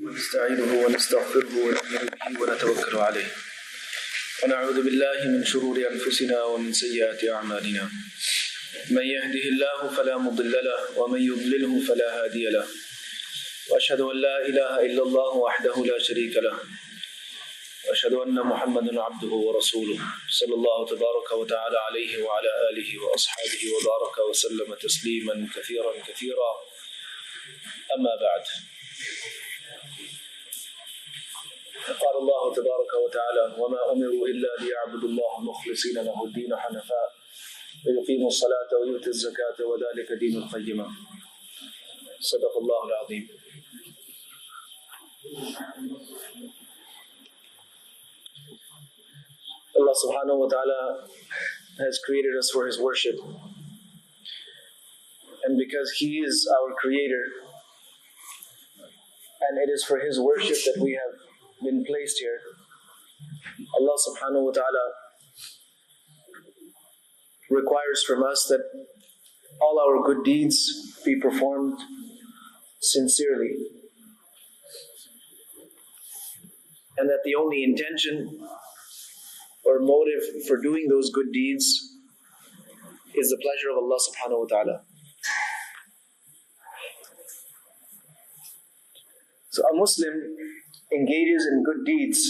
ونستعينه ونستغفره ونؤمن به ونتوكل عليه ونعوذ بالله من شرور أنفسنا ومن سيئات أعمالنا من يهده الله فلا مضل له ومن يضلله فلا هادي له وأشهد أن لا إله إلا الله وحده لا شريك له وأشهد أن محمدا عبده ورسوله صلى الله تبارك وتعالى عليه وعلى آله وأصحابه وبارك وسلم تسليما كثيرا كثيرا أما بعد قال الله تبارك وتعالى وما أمروا إلا ليعبدوا الله مخلصين له الدين حنفاء ويقيموا الصلاة ويؤتوا الزكاة وذلك دين القيمة صدق الله العظيم. Allah subhanahu wa ta'ala has created us for His worship. And because He is our creator, and it is for His worship that we have been placed here, Allah subhanahu wa ta'ala requires from us that all our good deeds be performed sincerely. And that the only intention or motive for doing those good deeds is the pleasure of Allah subhanahu wa ta'ala. So a Muslim engages in good deeds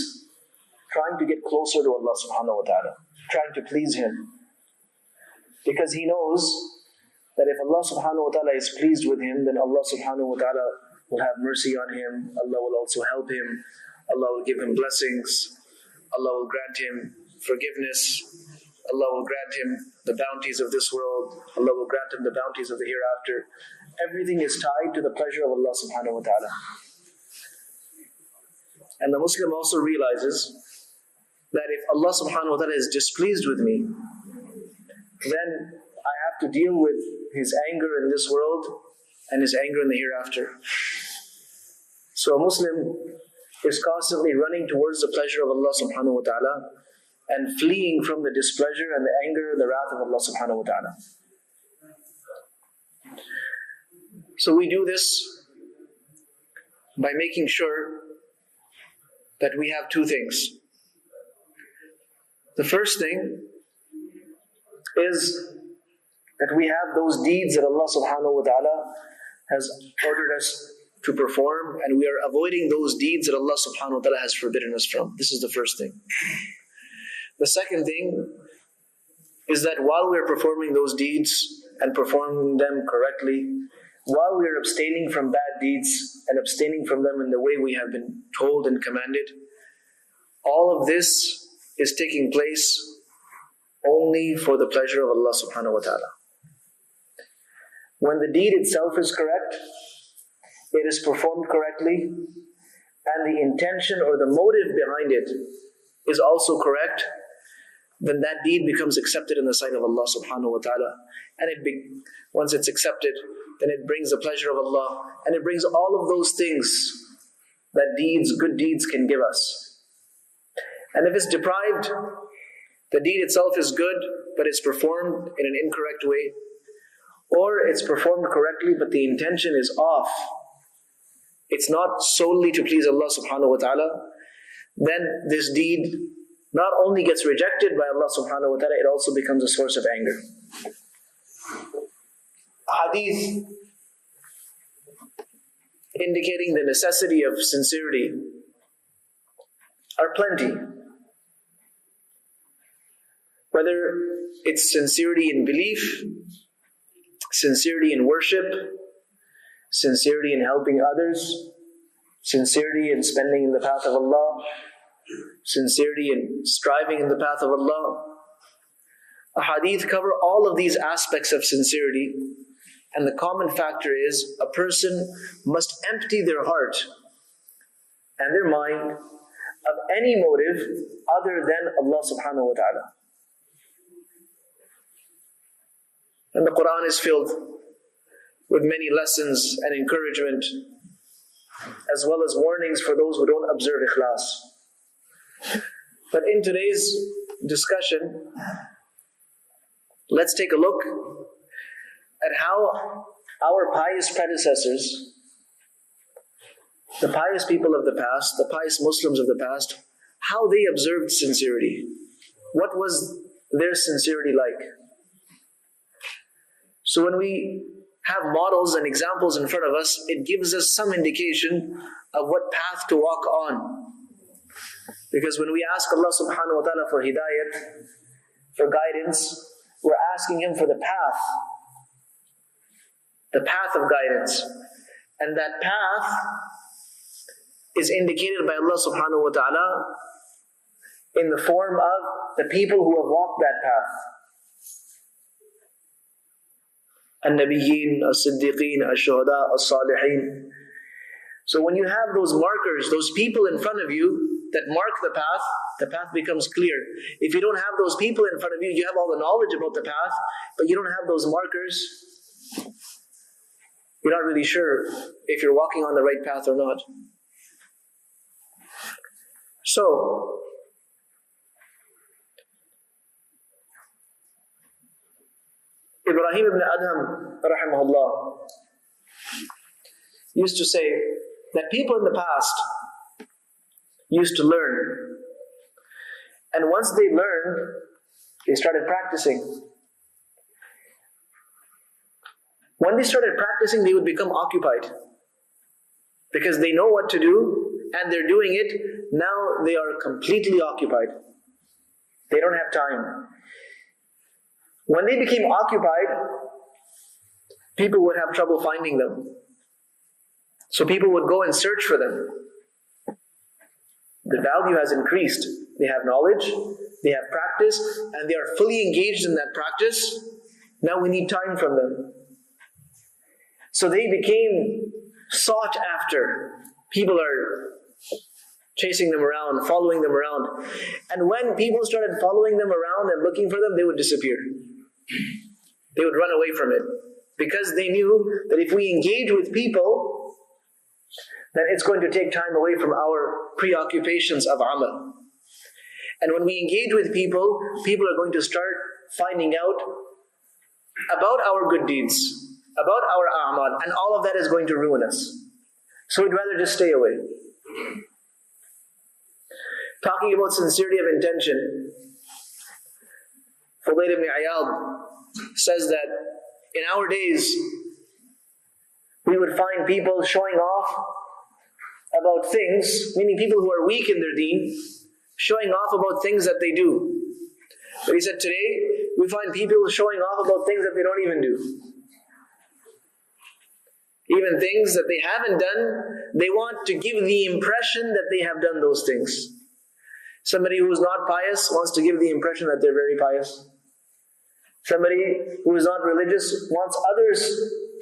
trying to get closer to Allah subhanahu wa ta'ala, trying to please Him. Because he knows that if Allah subhanahu wa ta'ala is pleased with him, then Allah subhanahu wa ta'ala will have mercy on him, Allah will also help him, Allah will give him blessings, Allah will grant him forgiveness, Allah will grant him the bounties of this world, Allah will grant him the bounties of the hereafter. Everything is tied to the pleasure of Allah subhanahu wa ta'ala. And the Muslim also realizes that if Allah subhanahu wa ta'ala is displeased with me, then I have to deal with His anger in this world and His anger in the hereafter. So a Muslim is constantly running towards the pleasure of Allah subhanahu wa ta'ala and fleeing from the displeasure and the anger and the wrath of Allah subhanahu wa ta'ala. So we do this by making sure that we have two things. The first thing is that we have those deeds that Allah subhanahu wa ta'ala has ordered us to perform, and we are avoiding those deeds that Allah subhanahu wa ta'ala has forbidden us from. This is the first thing. The second thing is that while we are performing those deeds and performing them correctly, while we are abstaining from bad deeds and abstaining from them in the way we have been told and commanded, all of this is taking place only for the pleasure of Allah subhanahu wa ta'ala. When the deed itself is correct, it is performed correctly, and the intention or the motive behind it is also correct, then that deed becomes accepted in the sight of Allah subhanahu wa ta'ala. And once it's accepted, then it brings the pleasure of Allah, and it brings all of those things that good deeds can give us. And if it's deprived, the deed itself is good, but it's performed in an incorrect way, or it's performed correctly, but the intention is off, it's not solely to please Allah subhanahu wa ta'ala, then this deed not only gets rejected by Allah subhanahu wa ta'ala, it also becomes a source of anger. Hadith indicating the necessity of sincerity are plenty. Whether it's sincerity in belief, sincerity in worship, sincerity in helping others, sincerity in spending in the path of Allah, sincerity in striving in the path of Allah. A hadith cover all of these aspects of sincerity, and the common factor is a person must empty their heart and their mind of any motive other than Allah subhanahu wa ta'ala. And the Quran is filled with many lessons and encouragement, as well as warnings for those who don't observe ikhlas. But in today's discussion, let's take a look at how our pious predecessors, the pious people of the past, the pious Muslims of the past, how they observed sincerity. What was their sincerity like? So when we have models and examples in front of us, it gives us some indication of what path to walk on. Because when we ask Allah subhanahu wa ta'ala for hidayat, for guidance, we're asking Him for the path of guidance. And that path is indicated by Allah subhanahu wa ta'ala in the form of the people who have walked that path. Al-Nabiyyin, Al-Siddiqeen, Al-Shuhada, Al-Salihin. So when you have those markers, those people in front of you that mark the path becomes clear. If you don't have those people in front of you, you have all the knowledge about the path, but you don't have those markers, you're not really sure if you're walking on the right path or not. So, Ibrahim ibn Adham, rahimahullah, used to say that people in the past used to learn. And once they learned, they started practicing. When they started practicing, they would become occupied. Because they know what to do, and they're doing it, now they are completely occupied. They don't have time. When they became occupied, people would have trouble finding them. So people would go and search for them. The value has increased. They have knowledge, they have practice, and they are fully engaged in that practice. Now we need time from them. So they became sought after. People are chasing them around, following them around. And when people started following them around and looking for them, they would disappear. They would run away from it. Because they knew that if we engage with people, then it's going to take time away from our preoccupations of amal. And when we engage with people, people are going to start finding out about our good deeds, about our a'mal, and all of that is going to ruin us. So we'd rather just stay away. Talking about sincerity of intention, Fulayl ibn Iyad says that in our days, we would find people showing off about things, meaning people who are weak in their deen, showing off about things that they do. But he said today, we find people showing off about things that they don't even do. Even things that they haven't done, they want to give the impression that they have done those things. Somebody who is not pious wants to give the impression that they're very pious. Somebody who is not religious wants others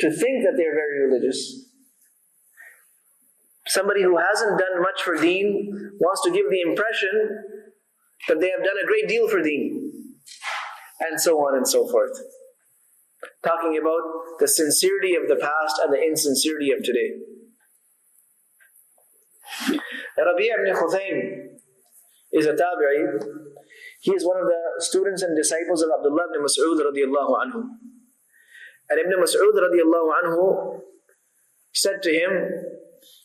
to think that they're very religious. Somebody who hasn't done much for deen wants to give the impression that they have done a great deal for deen. And so on and so forth. Talking about the sincerity of the past and the insincerity of today. Rabi' ibn Khuthaym is a tabi'i. He is one of the students and disciples of Abdullah ibn Mas'ud radiallahu anhu. And Ibn Mas'ud radiallahu anhu said to him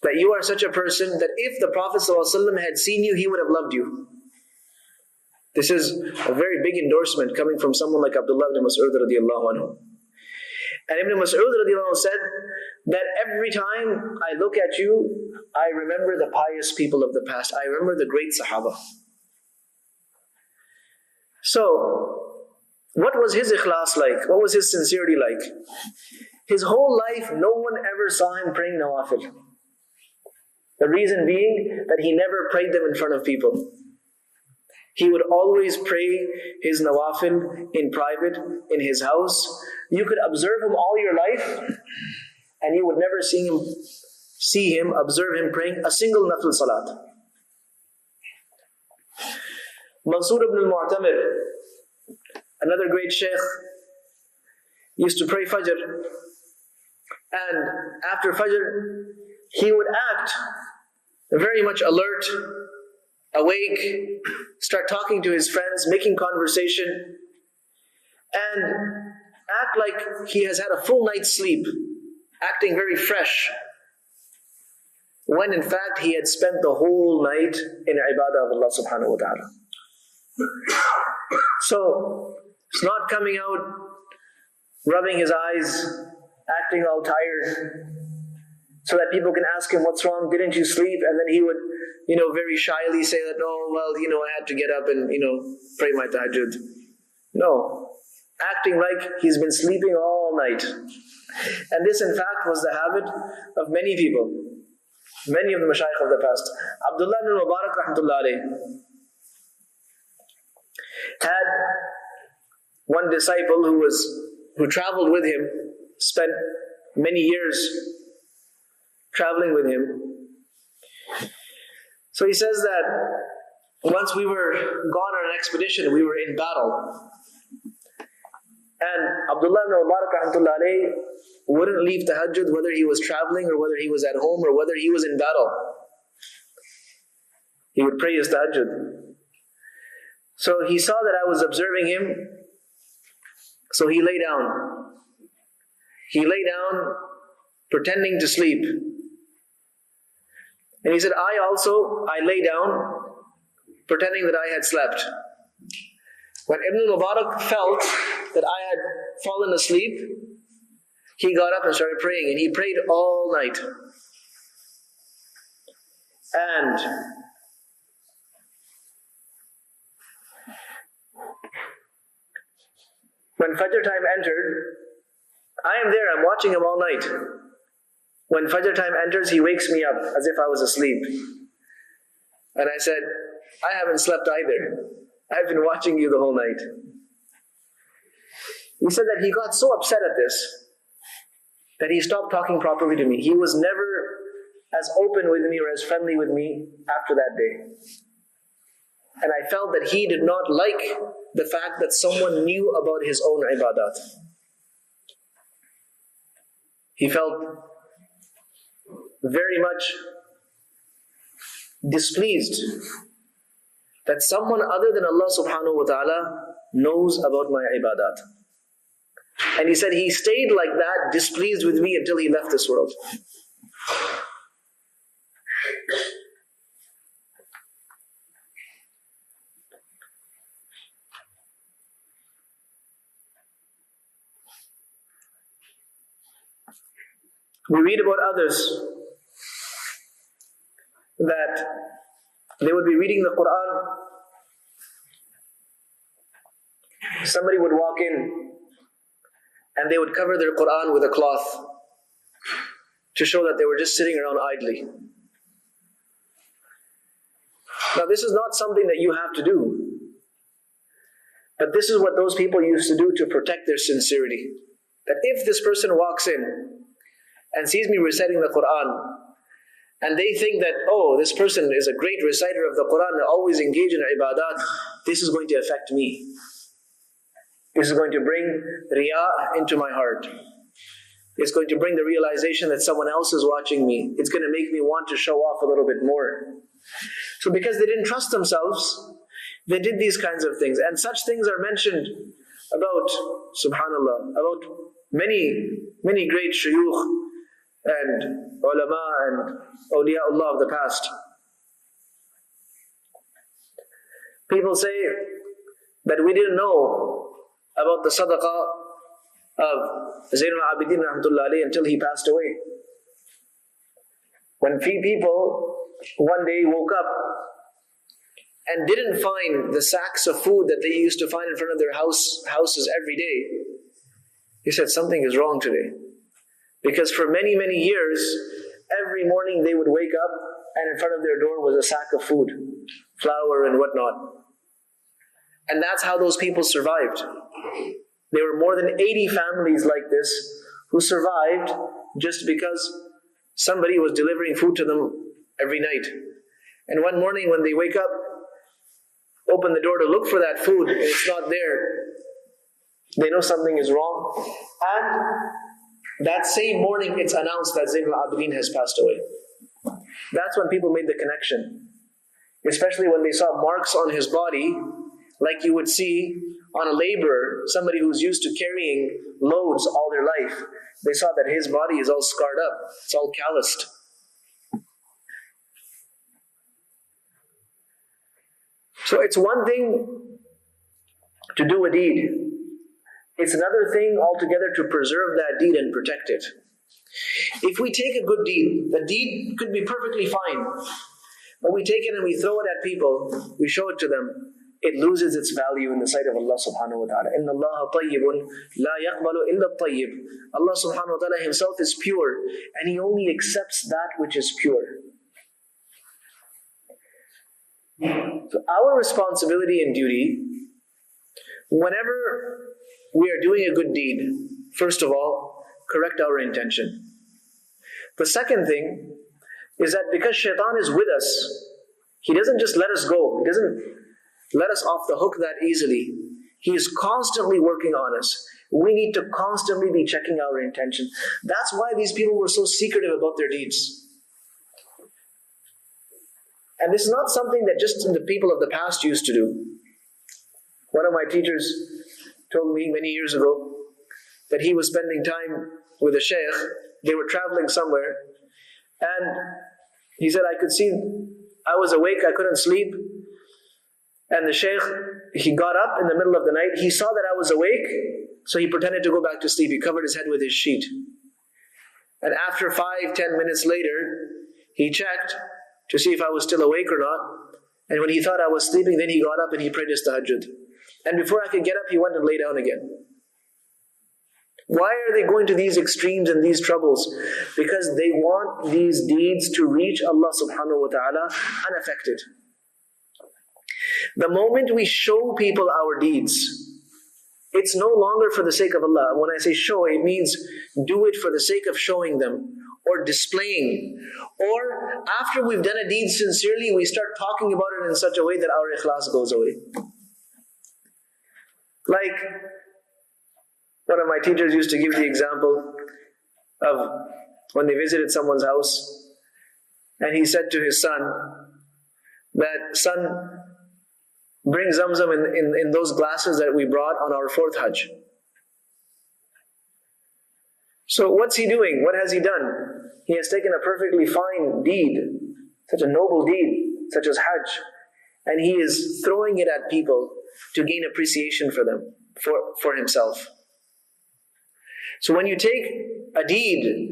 that you are such a person that if the Prophet ﷺ had seen you, he would have loved you. This is a very big endorsement coming from someone like Abdullah ibn Mas'ud radiallahu anhu. And Ibn Mas'ud radiallahu anhu said that every time I look at you, I remember the pious people of the past. I remember the great Sahaba. So, what was his ikhlas like? What was his sincerity like? His whole life, no one ever saw him praying nawafil. The reason being that he never prayed them in front of people. He would always pray his nawafil in private, in his house. You could observe him all your life, and you would never observe him praying a single nafil salat. Mansur ibn al-Mu'tamir, another great sheikh, used to pray Fajr, and after Fajr, he would act very much alert, awake, start talking to his friends, making conversation, and act like he has had a full night's sleep. acting very fresh, when in fact he had spent the whole night in ibadah of Allah subhanahu wa ta'ala. So, it's not coming out, rubbing his eyes, acting all tired, so that people can ask him, what's wrong, didn't you sleep? And then he would, very shyly say that, no, well, I had to get up and, pray my tahajjud. No. Acting like he's been sleeping all night. And this, in fact, was the habit of many people. Many of the mashayikh of the past. Abdullah ibn Mubarak rahmatullah alayhi had one disciple who traveled with him, spent many years traveling with him. So he says that once we were gone on an expedition, we were in battle. And Abdullah ibn Mubarak rahmatullah alayhi wouldn't leave tahajjud whether he was traveling or whether he was at home or whether he was in battle. He would pray his tahajjud. So he saw that I was observing him, so he lay down. He lay down pretending to sleep. And he said, I lay down pretending that I had slept. When Ibn Mubarak felt that I had fallen asleep, he got up and started praying, and he prayed all night. And when Fajr time entered, I am there, I'm watching him all night. When Fajr time enters, he wakes me up as if I was asleep. And I said, I haven't slept either. I've been watching you the whole night. He said that he got so upset at this that he stopped talking properly to me. He was never as open with me or as friendly with me after that day. And I felt that he did not like the fact that someone knew about his own ibadat. He felt very much displeased that someone other than Allah subhanahu wa ta'ala knows about my ibadat. And he said he stayed like that, displeased with me until he left this world. We read about others that they would be reading the Quran. Somebody would walk in and they would cover their Quran with a cloth to show that they were just sitting around idly. Now, this is not something that you have to do, but this is what those people used to do to protect their sincerity. That if this person walks in and sees me reciting the Quran, and they think that, oh, this person is a great reciter of the Quran and always engage in ibadat, this is going to affect me. This is going to bring riyā into my heart. It's going to bring the realization that someone else is watching me. It's going to make me want to show off a little bit more. So because they didn't trust themselves, they did these kinds of things. And such things are mentioned about, subhanallah, about many great shuyukh and ulama and awliyaullah of the past. People say that we didn't know about the Sadaqa of Zainul Abidin rahmatullah alayhi until he passed away. When few people one day woke up and didn't find the sacks of food that they used to find in front of their houses every day, he said, something is wrong today. Because for many years, every morning they would wake up and in front of their door was a sack of food, flour and whatnot. And that's how those people survived. There were more than 80 families like this who survived just because somebody was delivering food to them every night. And one morning when they wake up, open the door to look for that food, and it's not there, they know something is wrong. And that same morning it's announced that Zainul Abidin has passed away. That's when people made the connection. Especially when they saw marks on his body, like you would see on a laborer, somebody who's used to carrying loads all their life. they saw that his body is all scarred up, it's all calloused. So it's one thing to do a deed. It's another thing altogether to preserve that deed and protect it. If we take a good deed, the deed could be perfectly fine, but we take it and we throw it at people, we show it to them, it loses its value in the sight of Allah subhanahu wa ta'ala. Inna Allah tayyibun la yaqbalu illa tayyib. Allah subhanahu wa ta'ala himself is pure, and He only accepts that which is pure. So our responsibility and duty, whenever we are doing a good deed, first of all, correct our intention. The second thing is that because shaitan is with us, he doesn't just let us go. He doesn't let us off the hook that easily. He is constantly working on us. We need to constantly be checking our intention. That's why these people were so secretive about their deeds. And this is not something that just the people of the past used to do. One of my teachers told me many years ago that he was spending time with a sheikh. They were traveling somewhere, and he said, I could see, I was awake, I couldn't sleep, and the sheikh, he got up in the middle of the night, he saw that I was awake, so he pretended to go back to sleep. He covered his head with his sheet. And after 5-10 minutes later, he checked to see if I was still awake or not, and when he thought I was sleeping, then he got up and he prayed his tahajjud. And before I could get up, he went and lay down again. Why are they going to these extremes and these troubles? Because they want these deeds to reach Allah subhanahu wa ta'ala unaffected. The moment we show people our deeds, it's no longer for the sake of Allah. When I say show, it means do it for the sake of showing them or displaying. Or after we've done a deed sincerely, we start talking about it in such a way that our ikhlas goes away. Like, one of my teachers used to give the example of when they visited someone's house, and he said to his son that, son, bring Zamzam in those glasses that we brought on our 4th Hajj. So what's he doing? What has he done? He has taken a perfectly fine deed, such a noble deed, such as Hajj, and he is throwing it at people to gain appreciation for them, for himself. So when you take a deed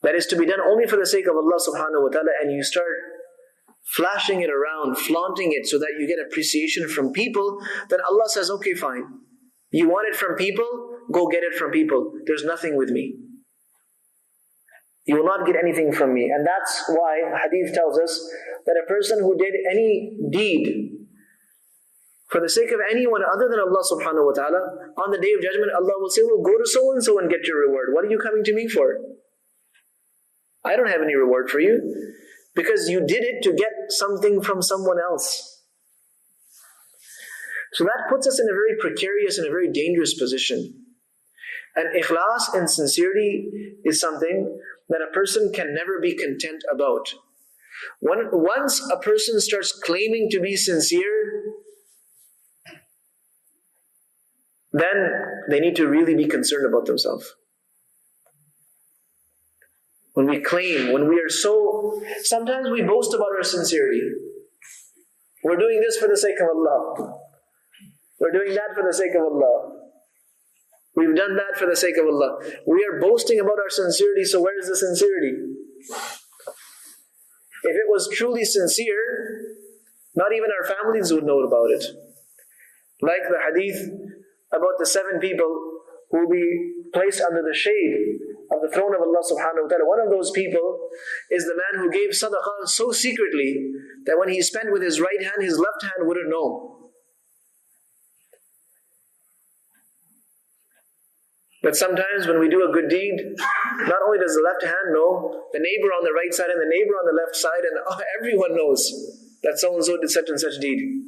that is to be done only for the sake of Allah subhanahu wa ta'ala, and you start flashing it around, flaunting it so that you get appreciation from people, then Allah says, okay, fine. You want it from people? Go get it from people. There's nothing with me. You will not get anything from me. And that's why hadith tells us that a person who did any deed for the sake of anyone other than Allah subhanahu wa ta'ala, on the Day of Judgment, Allah will say, well, go to so-and-so and get your reward. What are you coming to me for? I don't have any reward for you. Because you did it to get something from someone else. So that puts us in a very precarious and a very dangerous position. And ikhlas and sincerity is something that a person can never be content about. Once a person starts claiming to be sincere, then they need to really be concerned about themselves. When we claim, when we are so, sometimes we boast about our sincerity. We're doing this for the sake of Allah. We're doing that for the sake of Allah. We've done that for the sake of Allah. We are boasting about our sincerity, so where is the sincerity? If it was truly sincere, not even our families would know about it. Like the hadith about the 7 people who will be placed under the shade of the throne of Allah subhanahu wa ta'ala. One of those people is the man who gave Sadaqa so secretly that when he spent with his right hand, his left hand wouldn't know. But sometimes when we do a good deed, not only does the left hand know, the neighbor on the right side and the neighbor on the left side, and everyone knows that so-and-so did such and such deed.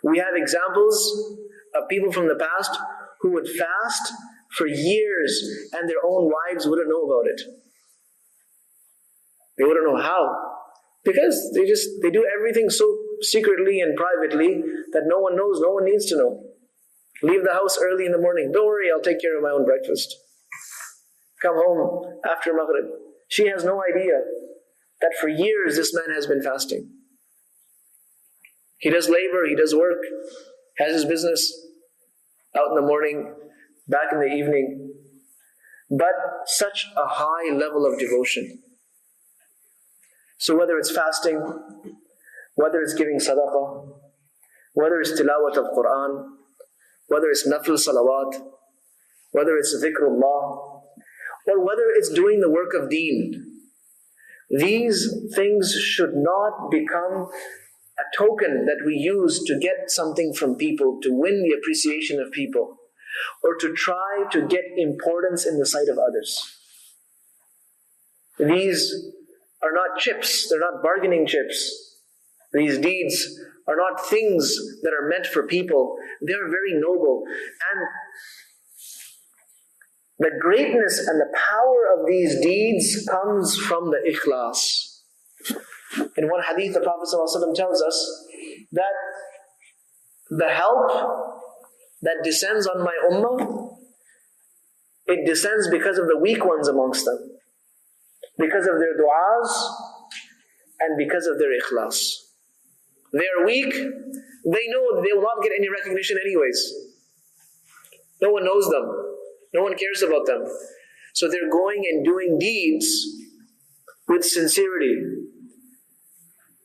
We have examples of people from the past who would fast for years and their own wives wouldn't know about it. They wouldn't know how. Because they do everything so secretly and privately that no one knows, no one needs to know. Leave the house early in the morning. Don't worry, I'll take care of my own breakfast. Come home after Maghrib. She has no idea that for years this man has been fasting. He does labor, he does work, has his business out in the morning, back in the evening. But such a high level of devotion. So whether it's fasting, whether it's giving sadaqah, whether it's tilawat of Quran, whether it's nafil salawat, whether it's dhikrullah, or whether it's doing the work of deen, these things should not become a token that we use to get something from people, to win the appreciation of people, or to try to get importance in the sight of others. These are not chips, they're not bargaining chips. These deeds are not things that are meant for people. They are very noble. And the greatness and the power of these deeds comes from the ikhlas. In one hadith, the Prophet ﷺ tells us that the help that descends on my ummah, it descends because of the weak ones amongst them, because of their du'as, and because of their ikhlas. They are weak, they know they will not get any recognition anyways. No one knows them, no one cares about them. So they're going and doing deeds with sincerity.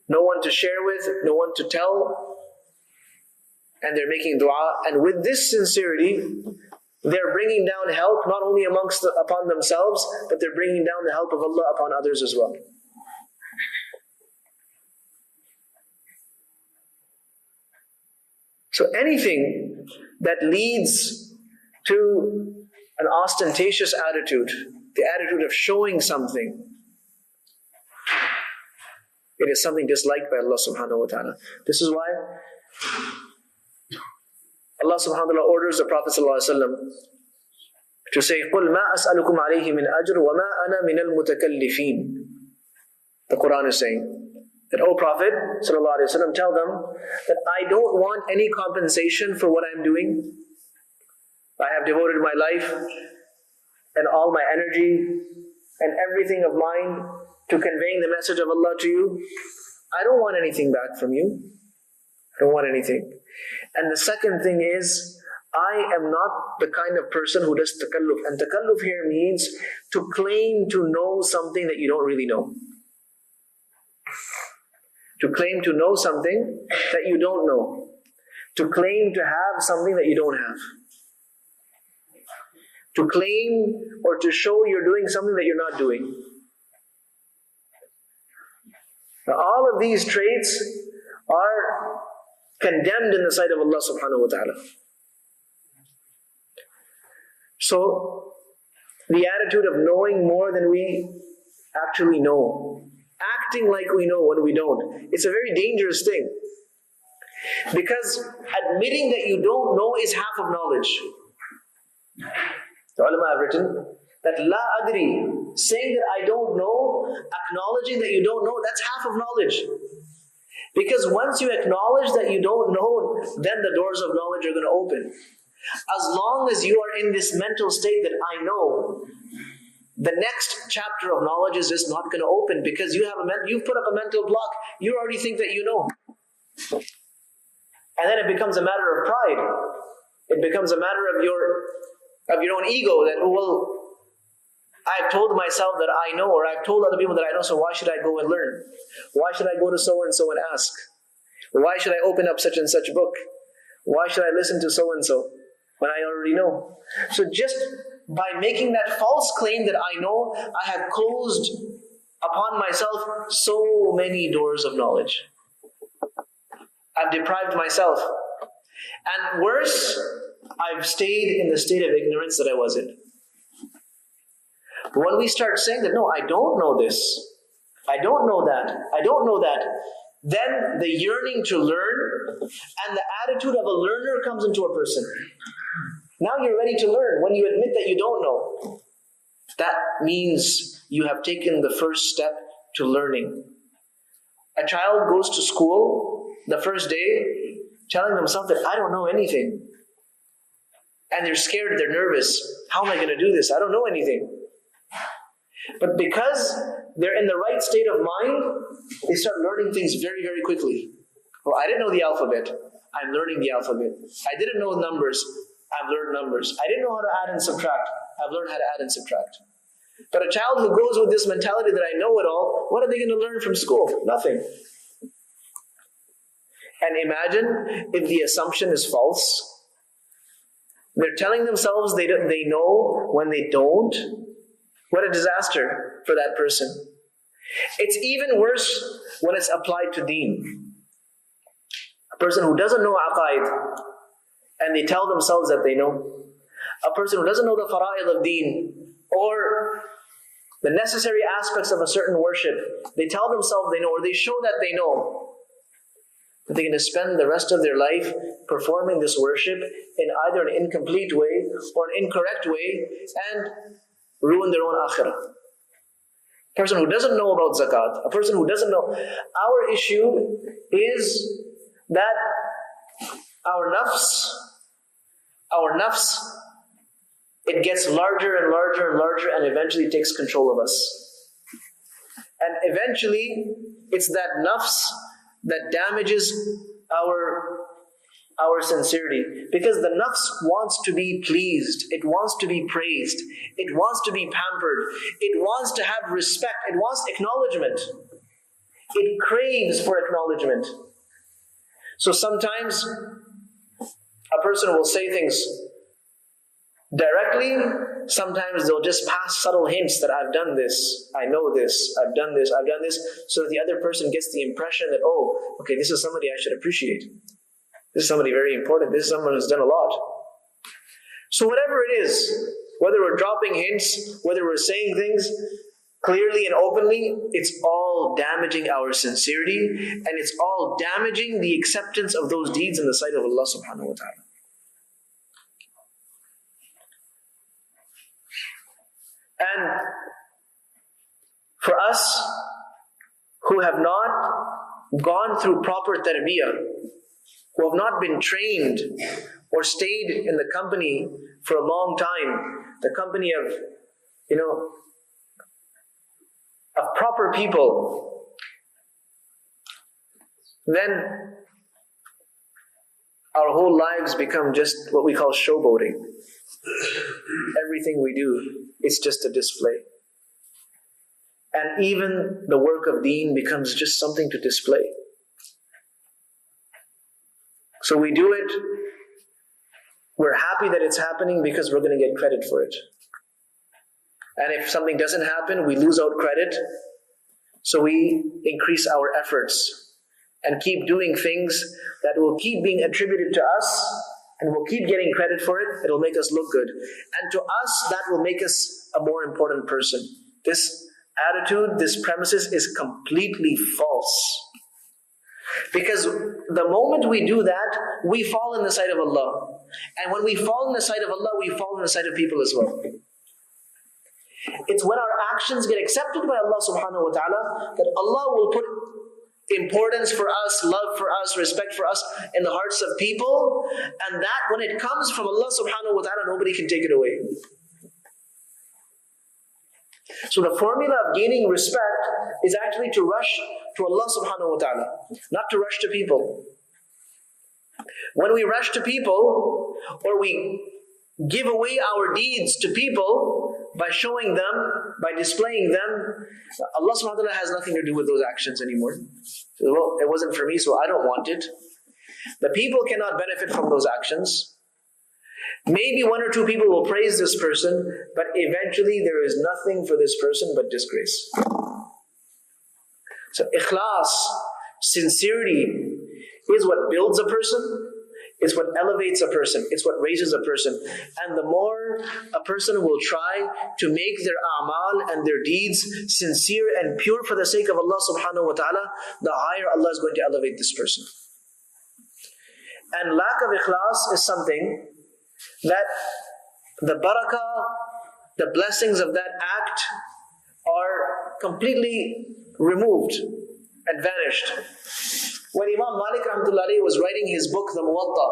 No one to share with, no one to tell, and they're making dua. And with this sincerity, they're bringing down help not only upon themselves, but they're bringing down the help of Allah upon others as well. So anything that leads to an ostentatious attitude, the attitude of showing something, it is something disliked by Allah subhanahu wa ta'ala. This is why Allah subhanahu wa ta'ala orders the Prophet sallallahu alaihi wasallam to say, قُلْ مَا أَسْأَلُكُمْ عَلَيْهِ مِنْ أَجْرٍ وَمَا أَنَا مِنَ الْمُتَكَلِّفِينَ. The Quran is saying that, O Prophet sallallahu alaihi wasallam, tell them that I don't want any compensation for what I'm doing. I have devoted my life and all my energy and everything of mine to conveying the message of Allah to you. I don't want anything back from you. I don't want anything. And the second thing is, I am not the kind of person who does takalluf. And takalluf here means to claim to know something that you don't really know. To claim to know something that you don't know. To claim to have something that you don't have. To claim or to show you're doing something that you're not doing. Now, all of these traits are condemned in the sight of Allah subhanahu wa ta'ala. So, the attitude of knowing more than we actually know, acting like we know when we don't, it's a very dangerous thing. Because admitting that you don't know is half of knowledge. The ulama have written that la adri, saying that I don't know, acknowledging that you don't know, that's half of knowledge. Because once you acknowledge that you don't know, then the doors of knowledge are going to open. As long as you are in this mental state that I know, the next chapter of knowledge is just not going to open, because you've put up a mental block. You already think that you know. And then it becomes a matter of pride. It becomes a matter of your own ego, that, well, I've told myself that I know, or I've told other people that I know, so why should I go and learn? Why should I go to so-and-so and ask? Why should I open up such and such book? Why should I listen to so-and-so when I already know? So just by making that false claim that I know, I have closed upon myself so many doors of knowledge. I've deprived myself. And worse, I've stayed in the state of ignorance that I was in. But when we start saying that, no, I don't know this, I don't know that, I don't know that, then the yearning to learn and the attitude of a learner comes into a person. Now you're ready to learn. When you admit that you don't know, that means you have taken the first step to learning. A child goes to school the first day telling themselves that I don't know anything. And they're scared, they're nervous. How am I going to do this? I don't know anything. But because they're in the right state of mind, they start learning things very, very quickly. Well, I didn't know the alphabet. I'm learning the alphabet. I didn't know numbers. I've learned numbers. I didn't know how to add and subtract. I've learned how to add and subtract. But a child who goes with this mentality that I know it all, what are they going to learn from school? Nothing. And imagine if the assumption is false. They're telling themselves they know when they don't. What a disaster for that person. It's even worse when it's applied to deen. A person who doesn't know aqaid and they tell themselves that they know. A person who doesn't know the fara'id of deen or the necessary aspects of a certain worship, they tell themselves they know, or they show that they know. But they're going to spend the rest of their life performing this worship in either an incomplete way or an incorrect way and ruin their own akhirah. A person who doesn't know about zakat, a person who doesn't know. Our issue is that our nafs, it gets larger and larger and larger and eventually takes control of us. And eventually, it's that nafs that damages our sincerity. Because the nafs wants to be pleased. It wants to be praised. It wants to be pampered. It wants to have respect. It wants acknowledgement. It craves for acknowledgement. So sometimes a person will say things directly. Sometimes they'll just pass subtle hints that I've done this, I know this, I've done this, so that the other person gets the impression that, oh, okay, this is somebody I should appreciate. This is somebody very important. This is someone who's done a lot. So whatever it is, whether we're dropping hints, whether we're saying things clearly and openly, it's all damaging our sincerity, and it's all damaging the acceptance of those deeds in the sight of Allah subhanahu wa ta'ala. And for us who have not gone through proper tarbiyah, who have not been trained or stayed in the company for a long time, the company of, of proper people, then our whole lives become just what we call showboating. Everything we do, it's just a display. And even the work of deen becomes just something to display. So we do it, we're happy that it's happening because we're going to get credit for it. And if something doesn't happen, we lose out credit. So we increase our efforts and keep doing things that will keep being attributed to us, and we'll keep getting credit for it. It'll make us look good. And to us, that will make us a more important person. This attitude, this premises is completely false. Because the moment we do that, we fall in the sight of Allah. And when we fall in the sight of Allah, we fall in the sight of people as well. It's when our actions get accepted by Allah subhanahu wa ta'ala that Allah will put importance for us, love for us, respect for us in the hearts of people. And that when it comes from Allah subhanahu wa ta'ala, nobody can take it away. So the formula of gaining respect is actually to rush to Allah subhanahu wa ta'ala, not to rush to people. When we rush to people, or we give away our deeds to people by showing them, by displaying them, Allah subhanahu wa ta'ala has nothing to do with those actions anymore. So, well, it wasn't for me, so I don't want it. The people cannot benefit from those actions. Maybe one or two people will praise this person, but eventually there is nothing for this person but disgrace. So ikhlas, sincerity, is what builds a person, it's what elevates a person, it's what raises a person. And the more a person will try to make their a'mal and their deeds sincere and pure for the sake of Allah subhanahu wa ta'ala, the higher Allah is going to elevate this person. And lack of ikhlas is something that the barakah, the blessings of that act are completely removed and vanished. When Imam Malik rahmatullahi was writing his book, the Muwatta,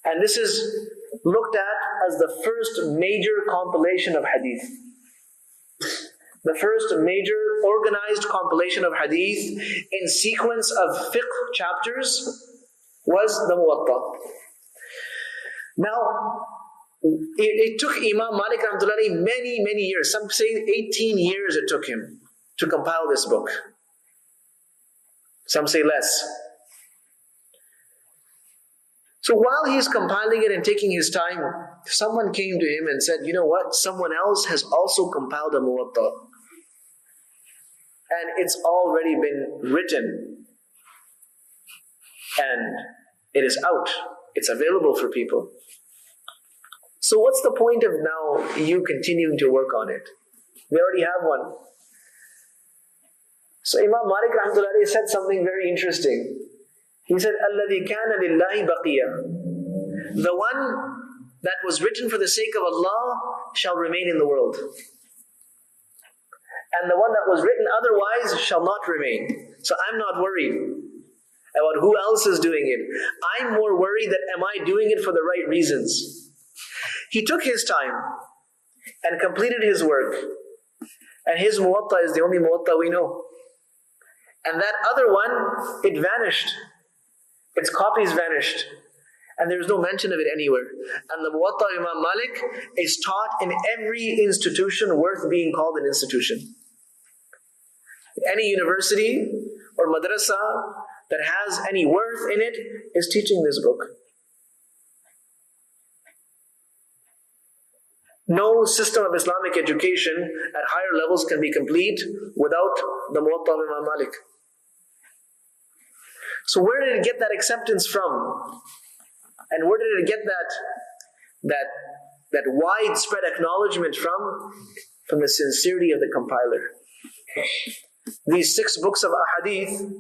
And this is looked at as the first major compilation of hadith. The first major organized compilation of hadith in sequence of fiqh chapters was the Muwatta. Now, it took Imam Malik rahmatullahi many years. Some say 18 years it took him to compile this book. Some say less. So while he's compiling it and taking his time, someone came to him and said, you know what? Someone else has also compiled a Muwatta. And it's already been written. And it is out. It's available for people. So what's the point of now you continuing to work on it? We already have one. So Imam Malik rahmatullahi said something very interesting. He said, الَّذِي كَانَ لِلَّهِ بَقِيًّا. The one that was written for the sake of Allah shall remain in the world. And the one that was written otherwise shall not remain. So I'm not worried about who else is doing it. I'm more worried that am I doing it for the right reasons? He took his time and completed his work. And his Muwatta is the only Muwatta we know. And that other one, it vanished. Its copies vanished. And there's no mention of it anywhere. And the Muwatta of Imam Malik is taught in every institution worth being called an institution. Any university or madrasa that has any worth in it is teaching this book. No system of Islamic education at higher levels can be complete without the Muwatta of Imam Malik. So where did it get that acceptance from? And where did it get that widespread acknowledgement from? From the sincerity of the compiler. These 6 books of ahadith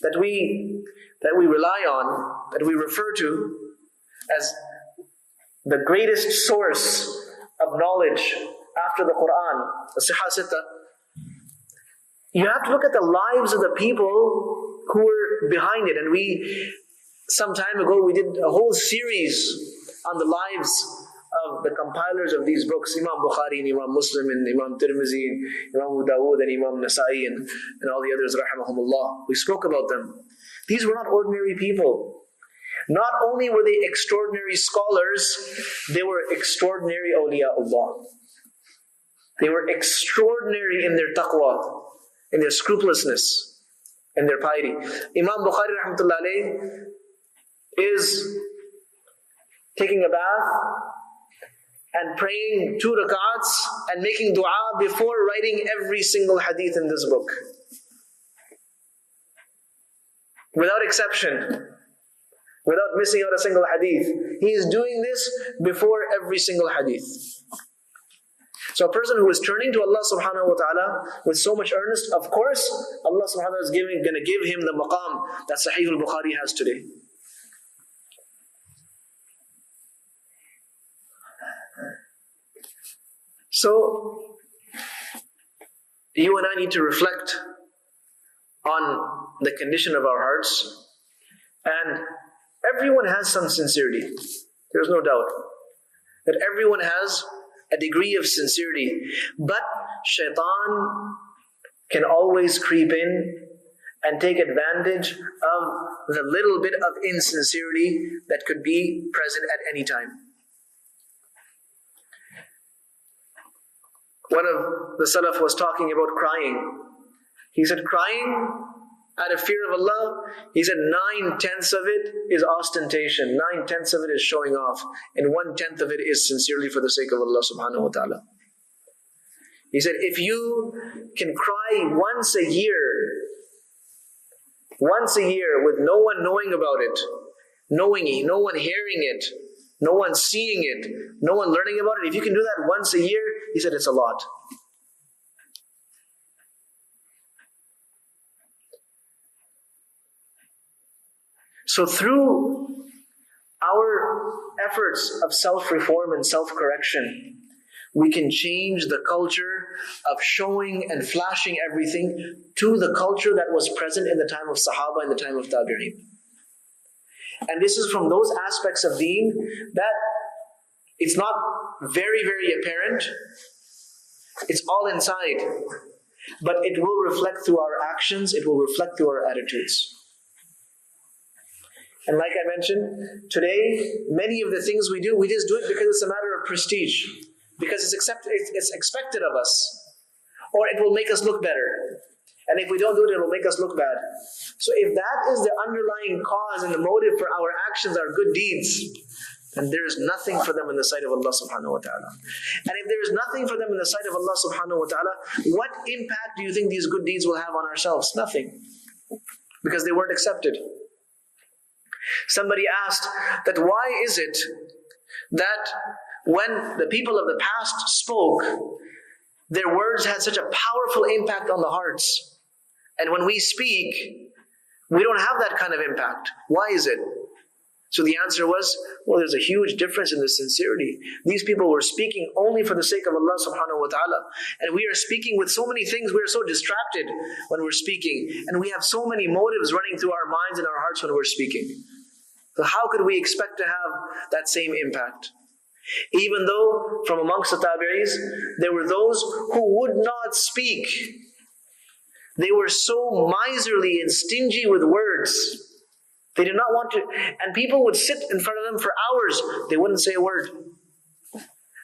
that we rely on, that we refer to as the greatest source of knowledge after the Quran, the SWT. You have to look at the lives of the people who were behind it. And some time ago, we did a whole series on the lives of the compilers of these books, Imam Bukhari and Imam Muslim and Imam Tirmizi and Imam Abu Dawood and Imam Nasa'i and all the others, rahimahumullah. We spoke about them. These were not ordinary people. Not only were they extraordinary scholars, they were extraordinary awliyaullah. They were extraordinary in their taqwa, in their scrupulousness, in their piety. Imam Bukhari rahmatullahi alayhi is taking a bath and praying 2 rakats and making dua before writing every single hadith in this book. Without exception. Without missing out a single hadith. He is doing this before every single hadith. So a person who is turning to Allah subhanahu wa ta'ala with so much earnest, of course, Allah subhanahu wa ta'ala is going to give him the maqam that Sahih al-Bukhari has today. So, you and I need to reflect on the condition of our hearts. And everyone has some sincerity. There's no doubt that everyone has a degree of sincerity. But shaitan can always creep in and take advantage of the little bit of insincerity that could be present at any time. One of the Salaf was talking about crying. He said, crying out of fear of Allah, he said 9/10 of it is ostentation, 9/10 of it is showing off, and 1/10 of it is sincerely for the sake of Allah subhanahu wa ta'ala. He said, if you can cry once a year with no one knowing about it, no one hearing it, no one seeing it, no one learning about it, if you can do that once a year, he said it's a lot. So through our efforts of self-reform and self-correction, we can change the culture of showing and flashing everything to the culture that was present in the time of Sahaba and the time of Tabi'een. And this is from those aspects of deen that it's not very, very apparent. It's all inside. But it will reflect through our actions, it will reflect through our attitudes. And like I mentioned, today, many of the things we do, we just do it because it's a matter of prestige. Because it's expected of us. Or it will make us look better. And if we don't do it, it will make us look bad. So if that is the underlying cause and the motive for our actions, our good deeds, then there is nothing for them in the sight of Allah subhanahu wa ta'ala. And if there is nothing for them in the sight of Allah subhanahu wa ta'ala, what impact do you think these good deeds will have on ourselves? Nothing. Because they weren't accepted. Somebody asked that why is it that when the people of the past spoke, their words had such a powerful impact on the hearts. And when we speak, we don't have that kind of impact. Why is it? So the answer was, well, there's a huge difference in the sincerity. These people were speaking only for the sake of Allah subhanahu wa ta'ala. And we are speaking with so many things, we are so distracted when we're speaking. And we have so many motives running through our minds and our hearts when we're speaking. So how could we expect to have that same impact? Even though from amongst the tabi'is, there were those who would not speak. They were so miserly and stingy with words. They did not want to, and people would sit in front of them for hours. They wouldn't say a word.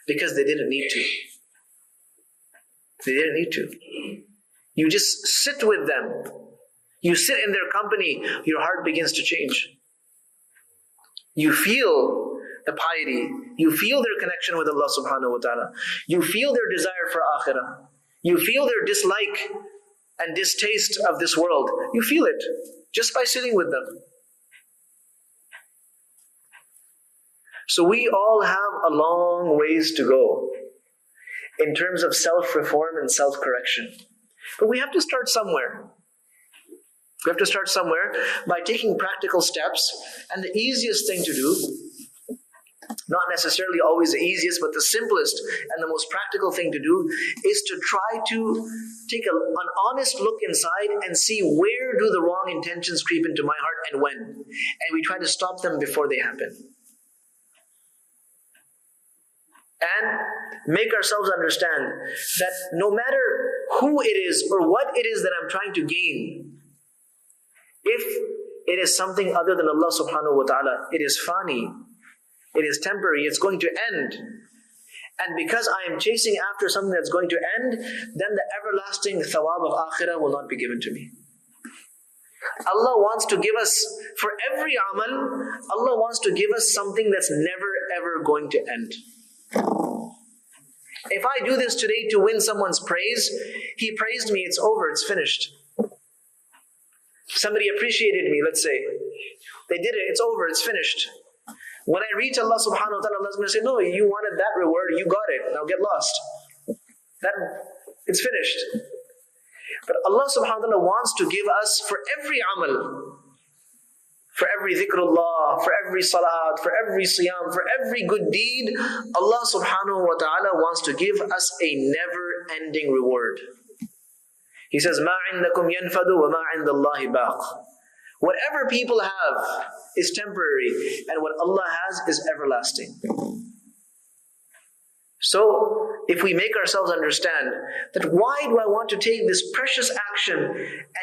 Because they didn't need to. They didn't need to. You just sit with them. You sit in their company, your heart begins to change. You feel the piety. You feel their connection with Allah subhanahu wa ta'ala. You feel their desire for akhirah. You feel their dislike and distaste of this world. You feel it just by sitting with them. So we all have a long ways to go in terms of self-reform and self-correction. But we have to start somewhere. We have to start somewhere by taking practical steps. And the easiest thing to do, not necessarily always the easiest, but the simplest and the most practical thing to do, is to try to take an honest look inside and see where do the wrong intentions creep into my heart and when. And we try to stop them before they happen. And make ourselves understand that no matter who it is or what it is that I'm trying to gain, if it is something other than Allah subhanahu wa ta'ala, it is fani, it is temporary, it's going to end. And because I am chasing after something that's going to end, then the everlasting thawab of akhirah will not be given to me. Allah wants to give us, for every amal, Allah wants to give us something that's never ever going to end. If I do this today to win someone's praise, he praised me, it's over, it's finished. Somebody appreciated me, let's say. They did it, it's over, it's finished. When I reach Allah subhanahu wa ta'ala, Allah is going to say, no, you wanted that reward, you got it, now get lost. It's finished. But Allah subhanahu wa ta'ala wants to give us for every amal, for every dhikrullah, for every salat, for every siyam, for every good deed, Allah subhanahu wa ta'ala wants to give us a never-ending reward. He says, مَا عِنْدَكُمْ يَنْفَدُ وَمَا عِنْدَ اللَّهِ بَاقٍ. Whatever people have is temporary, and what Allah has is everlasting. So, if we make ourselves understand that why do I want to take this precious action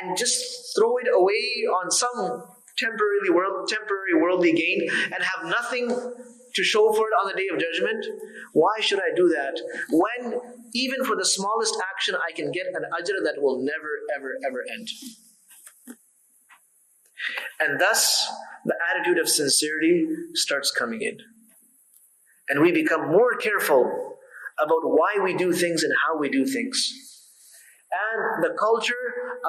and just throw it away on some temporary worldly gain and have nothing to show for it on the day of judgment? Why should I do that when even for the smallest action I can get an ajr that will never ever ever end? And thus the attitude of sincerity starts coming in, and we become more careful about why we do things and how we do things. And the culture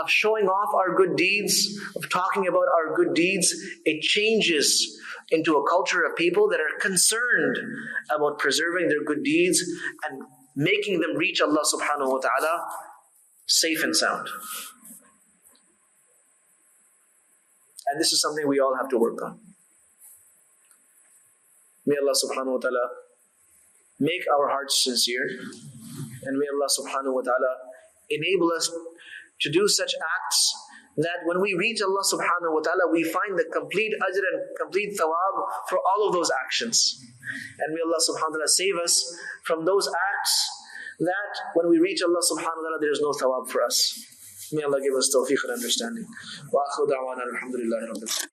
of showing off our good deeds, of talking about our good deeds, it changes into a culture of people that are concerned about preserving their good deeds and making them reach Allah subhanahu wa ta'ala safe and sound. And this is something we all have to work on. May Allah subhanahu wa ta'ala make our hearts sincere, and may Allah subhanahu wa ta'ala enable us to do such acts that when we reach Allah subhanahu wa ta'ala, we find the complete ajr and complete thawab for all of those actions. And may Allah subhanahu wa ta'ala save us from those acts that when we reach Allah subhanahu wa ta'ala, there is no thawab for us. May Allah give us tawfiq and understanding. Wa akhiru da'wana alhamdulillahi rabbil alamin.